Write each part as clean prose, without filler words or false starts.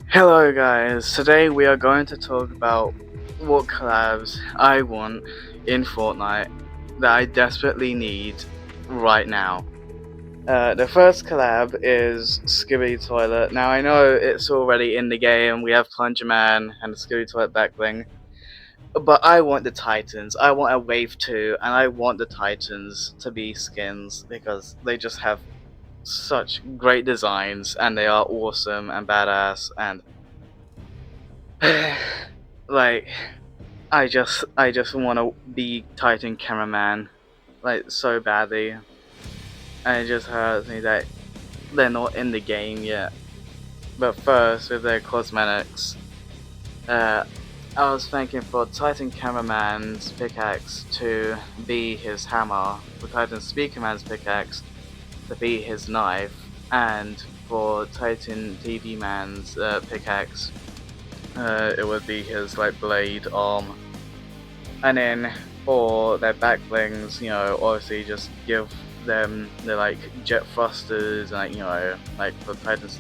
Hello guys, today we are going to talk about what collabs I want in Fortnite that I desperately need right now. The first collab is Skibidi Toilet. Now I know it's already in the game, we have Plunger Man and the Skibidi Toilet backbling, but I want the Titans. I want a Wave 2 and I want the Titans to be skins because they just have such great designs and they are awesome and badass and like I just want to be Titan cameraman like so badly, and it just hurts me that they're not in the game yet. But first, with their cosmetics, uh, I was thinking for Titan cameraman's pickaxe to be his hammer, for Titan speakerman's pickaxe to be his knife, and for Titan TV man's pickaxe, it would be his like blade arm. And then for their backblings, obviously just give them the like jet thrusters, and like for Titan's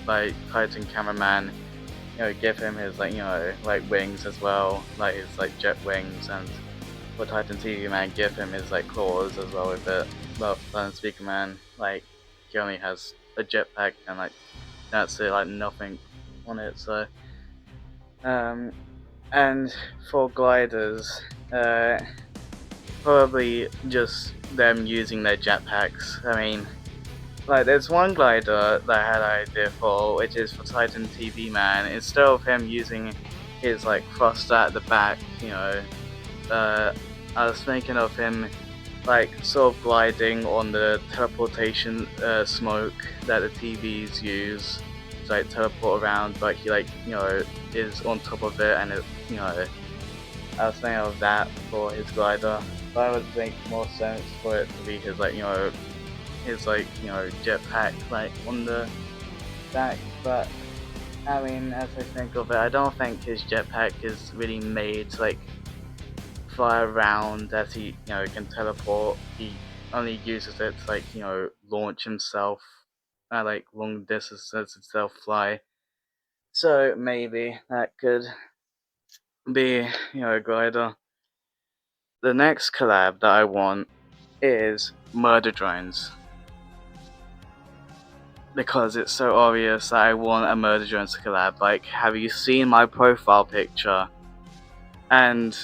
like Titan cameraman, give him his like wings as well, like his like jet wings, and for Titan TV man, give him his like claws as well with it. But Titan Speaker man, like he only has a jetpack and like that's it, like nothing on it. So and for gliders, probably just them using their jetpacks. I mean, like there's one glider that I had an idea for, which is for Titan TV Man. Instead of him using his like thruster at the back, I was thinking of him like sort of gliding on the teleportation smoke that the TVs use to like teleport around, but he is on top of it, and I was thinking of that for his glider. But I would make more sense for it to be his jetpack like on the back. But I mean, as I think of it, I don't think his jetpack is really made to like fly around as he can teleport. He only uses it to launch himself at like long distances and fly. So maybe that could be a glider. The next collab that I want is murder drones, because it's so obvious that I want a murder drones collab. Like, have you seen my profile picture? And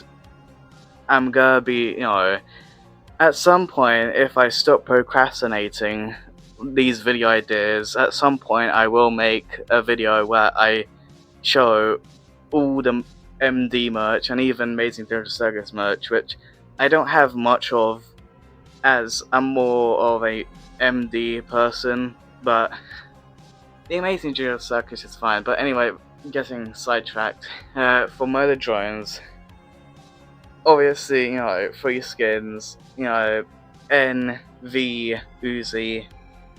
I'm gonna be, at some point, if I stop procrastinating these video ideas, at some point I will make a video where I show all the MD merch and even Amazing Theatre Circus merch, which I don't have much of, as I'm more of a MD person, but the Amazing Theatre Circus is fine. But anyway, getting sidetracked. For murder drones, obviously, free skins, NV Uzi,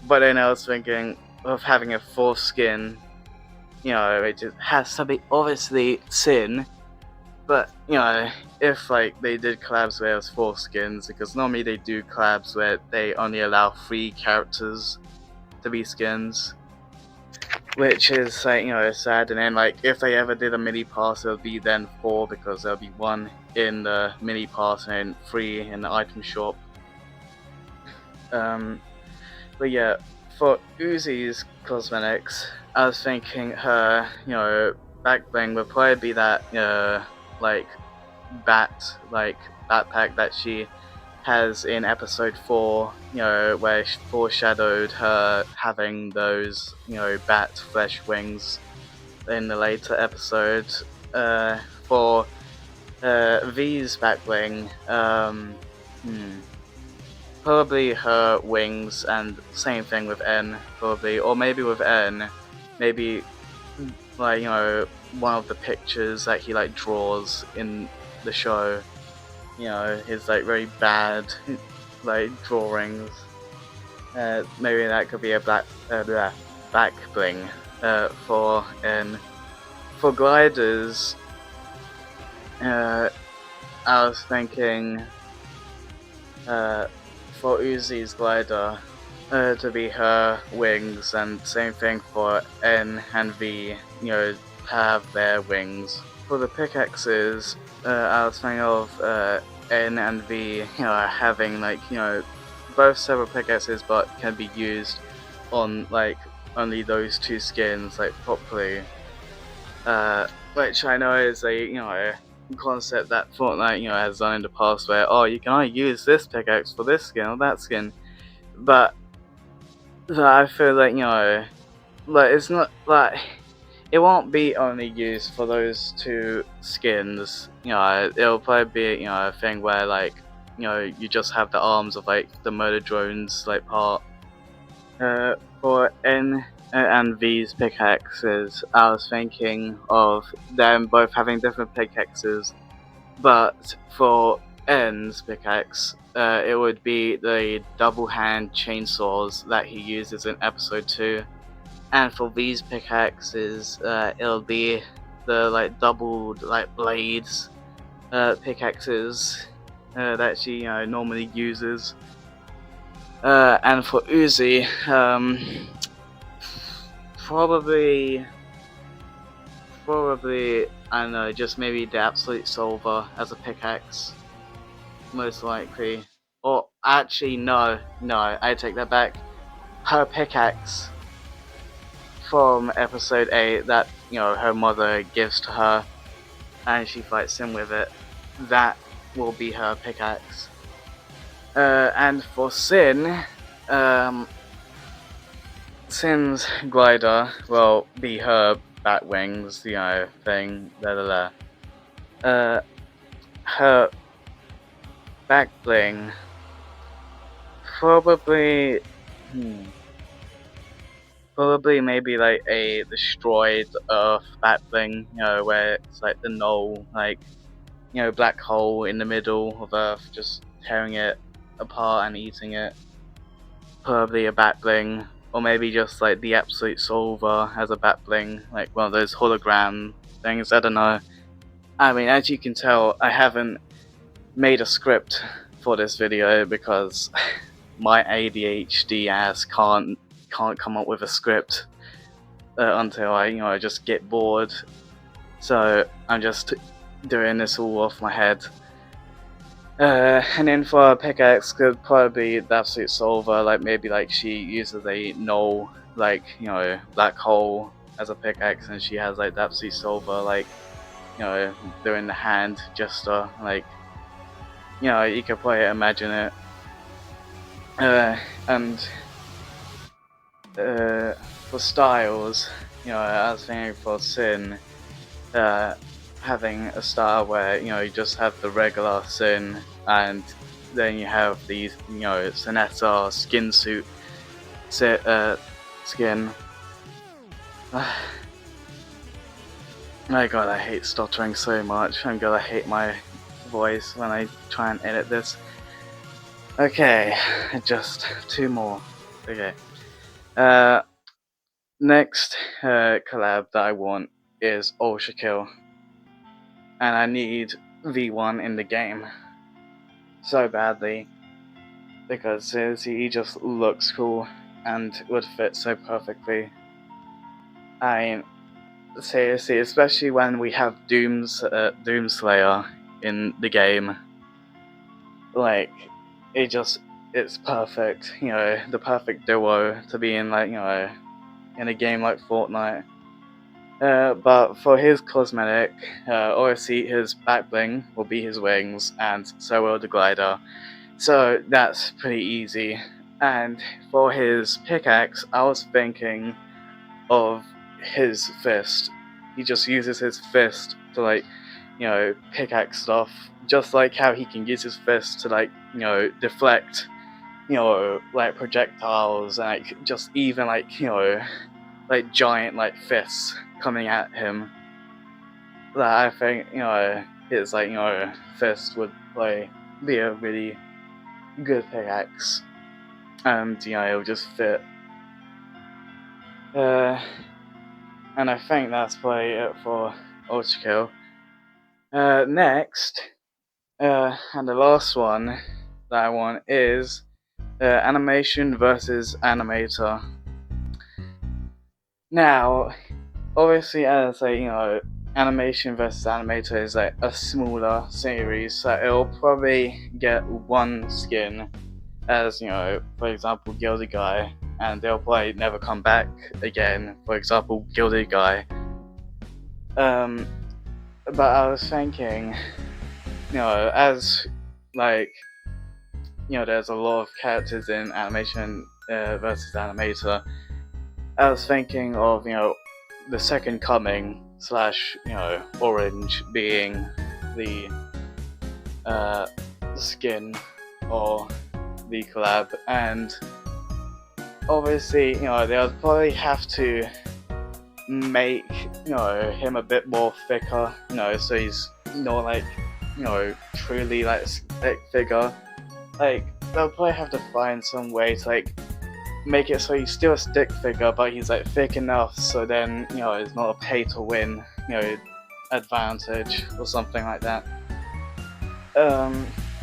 but then I was thinking of having a fourth skin, it just has to be obviously Sin, but, if like they did collabs where it was 4 skins, because normally they do collabs where they only allow 3 characters to be skins, which is like, sad. And then like if they ever did a mini pass, it would be then 4, because there'll be 1 in the mini pass and 3 in the item shop. But yeah, for Uzi's cosmetics, I was thinking her, back bling would probably be that, like backpack that she has in episode 4, where she foreshadowed her having those, bat flesh wings in the later episode. For V's back bling, probably her wings, and same thing with N, probably, or maybe with N, maybe like one of the pictures that he like draws in the show, his like very bad like drawings. Maybe that could be a back bling for N. For gliders, I was thinking for Uzi's glider, to be her wings, and same thing for N and V, have their wings. For the pickaxes, I was thinking of N and V, having both separate pickaxes but can be used on only those two skins properly. Which I know is a concept that Fortnite has done in the past, where you can only use this pickaxe for this skin or that skin, but I feel it's not it won't be only used for those two skins. It'll probably be a thing where you just have the arms of the murder drones part. For N and V's pickaxes, I was thinking of them both having different pickaxes, but for N's pickaxe, it would be the double hand chainsaws that he uses in episode 2. And for V's pickaxes, it'll be the doubled blades pickaxes that she normally uses. And for Uzi, probably I don't know, just maybe the Absolute Solver as a pickaxe, most likely. Or actually, no, I take that back. Her pickaxe from episode 8 that her mother gives to her, and she fights him with it. That will be her pickaxe. And for Sin, Sin's glider will be her bat wings, thing. Her back bling, probably. Probably maybe a destroyed Earth bat bling, where it's the null, black hole in the middle of Earth, just tearing it apart and eating it. Probably a bat bling, or maybe just the Absolute Solver as a bat bling, one of those hologram things. I don't know. I mean, as you can tell, I haven't made a script for this video because my ADHD ass can't come up with a script until I just get bored. So I'm just doing this all off my head. And then for a pickaxe, could probably be the Absolute Solver. Maybe she uses a null, black hole as a pickaxe, and she has the Absolute Solver, doing the hand gesture. You can probably imagine it. And for styles, I was thinking for Sin, having a style where you just have the regular Sin, and then you have these Sinetta skin suit skin. My god, I hate stuttering so much. I'm gonna hate my voice when I try and edit this. Okay, just 2 more. Okay. Next collab that I want is Ultra Kill, and I need V1 in the game so badly because he just looks cool and would fit so perfectly. I mean, seriously, especially when we have Doomslayer in the game, it's perfect. The perfect duo to be in in a game like Fortnite. But for his cosmetic, obviously his back bling will be his wings, and so will the glider. So that's pretty easy. And for his pickaxe, I was thinking of his fist. He just uses his fist to pickaxe stuff, just like how he can use his fist to deflect projectiles, and just even giant fists coming at him. That I think his fist would be a really good pickaxe, and it'll just fit. And I think that's probably it for Ultra Kill. Next, and the last one that I want is Animation versus animator. Now, obviously, as animation versus animator is like a smaller series, so it'll probably get one skin, as for example, Gilded Guy, and they'll probably never come back again. For example, Gilded Guy. But I was thinking, as there's a lot of characters in animation versus animator. I was thinking of the Second Coming slash Orange being the skin or the collab, and obviously they'll probably have to make him a bit more thicker, so he's not like truly like stick figure. Like they'll probably have to find some way to like make it so he's still a stick figure, but he's like thick enough so then it's not a pay to win advantage or something like that.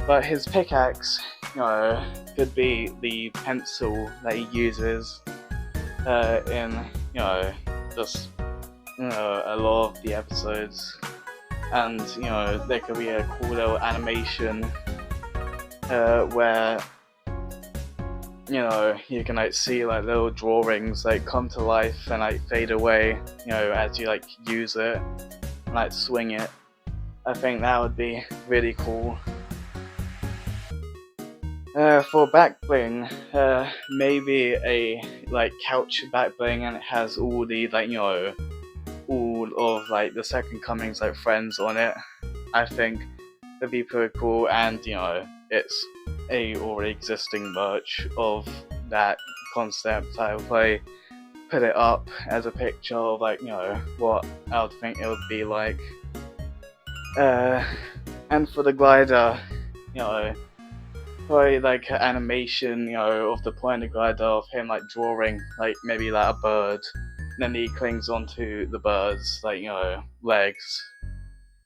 But his pickaxe could be the pencil that he uses in just a lot of the episodes, and there could be a cool little animation where you can like see like little drawings like come to life and like fade away as you like use it and like swing it. I think that would be really cool. For back bling, maybe a like couch back bling, and it has all the all of like the Second Coming's like friends on it. I think it'd be pretty cool, and it's a already existing merch of that concept. I would probably put it up as a picture of like what I would think it would be like. And for the glider, probably like an animation of the point of the glider of him like drawing like maybe like a bird, and then he clings onto the bird's like legs.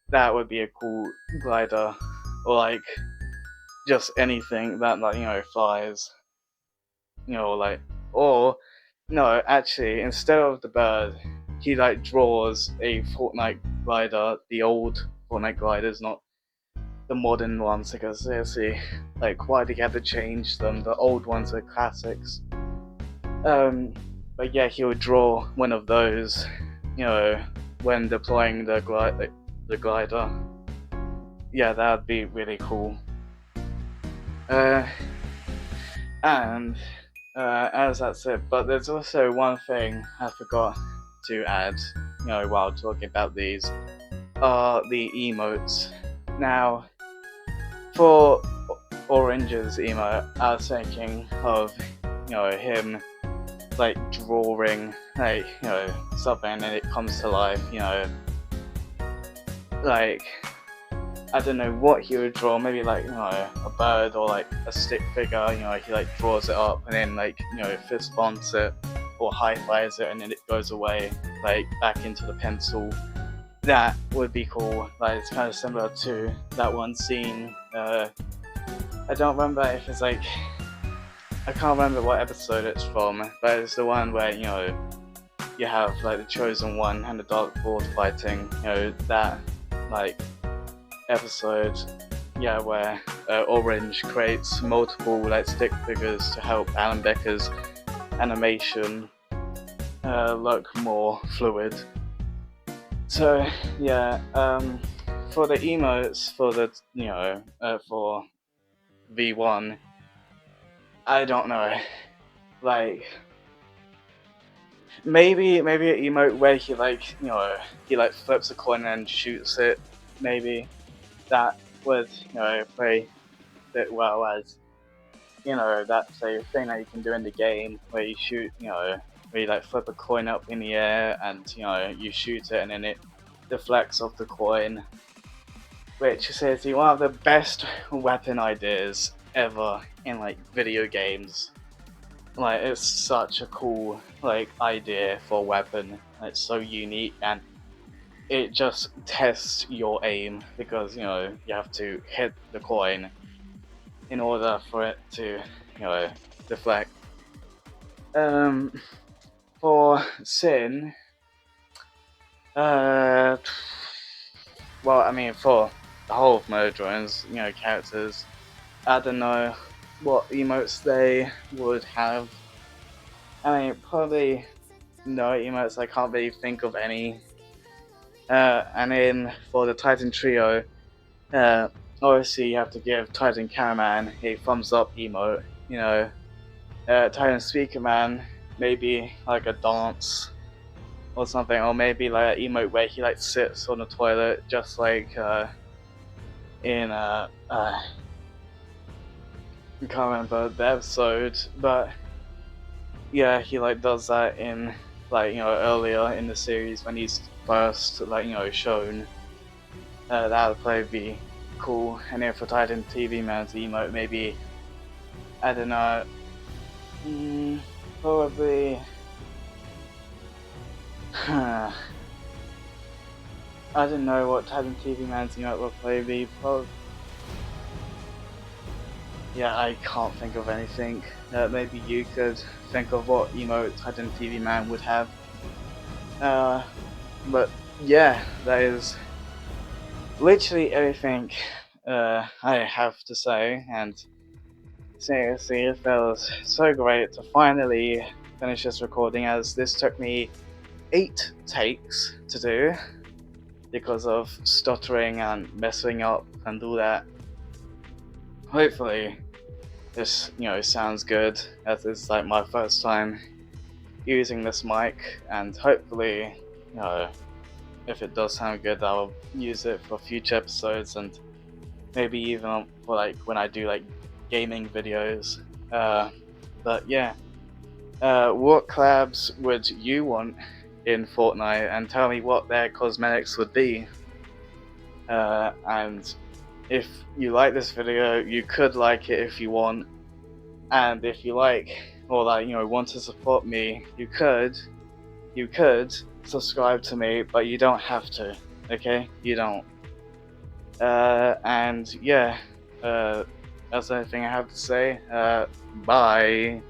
That would be a cool glider, or like just anything that like flies, or no, actually instead of the bird he like draws a Fortnite glider, the old Fortnite gliders, not the modern ones, because seriously, like why do you have to change them? The old ones are classics. But yeah, he would draw one of those when deploying the glider. Yeah, that would be really cool. And as that's it, but there's also one thing I forgot to add, while talking about these, are the emotes. Now, for Orange's emote, I was thinking of, him like drawing like something and it comes to life, like I don't know what he would draw, maybe like a bird or like a stick figure, he like draws it up and then like fist bumps it or high fives it and then it goes away like back into the pencil. That would be cool. Like it's kind of similar to that one scene. I don't remember if it's like, I can't remember what episode it's from, but it's the one where you have like the Chosen One and the Dark Lord fighting. That like episode, where Orange creates multiple like stick figures to help Alan Becker's animation look more fluid. So for the emotes for the for V1, I don't know, like maybe an emote where he like flips a coin and shoots it. Maybe that would play a bit well, as that's a thing that you can do in the game where you shoot, where you like flip a coin up in the air and you shoot it and then it deflects off the coin, which is seriously one of the best weapon ideas ever in like video games. Like it's such a cool like idea for a weapon. It's so unique and it just tests your aim, because you have to hit the coin in order for it to deflect. For Sin, well, I mean, for the whole of Murdrone's, characters, I don't know what emotes they would have. I mean, probably no emotes. I can't really think of any. And then for the Titan Trio, obviously you have to give Titan Cameraman a thumbs up emote. Titan Speaker Man, maybe like a dance or something, or maybe like an emote where he like sits on the toilet, just like in I can't remember the episode, but yeah, he like does that in like earlier in the series when he's first shown. That would probably be cool. And then for Titan TV Man's emote, maybe I don't know, probably. I don't know what Titan TV Man's emote will probably be. Yeah, I can't think of anything. Maybe you could think of what emote Titan TV Man would have. But yeah, that is literally everything I have to say, and seriously, it feels so great to finally finish this recording, as this took me 8 takes to do because of stuttering and messing up and all that. Hopefully this sounds good, as it's like my first time using this mic, and hopefully if it does sound good, I'll use it for future episodes, and maybe even for like when I do like gaming videos. But yeah, what collabs would you want in Fortnite, and tell me what their cosmetics would be. And if you like this video, you could like it if you want, and if you like or want to support me, you could subscribe to me, but you don't have to. Okay, you don't. And yeah, that's everything I have to say. Bye.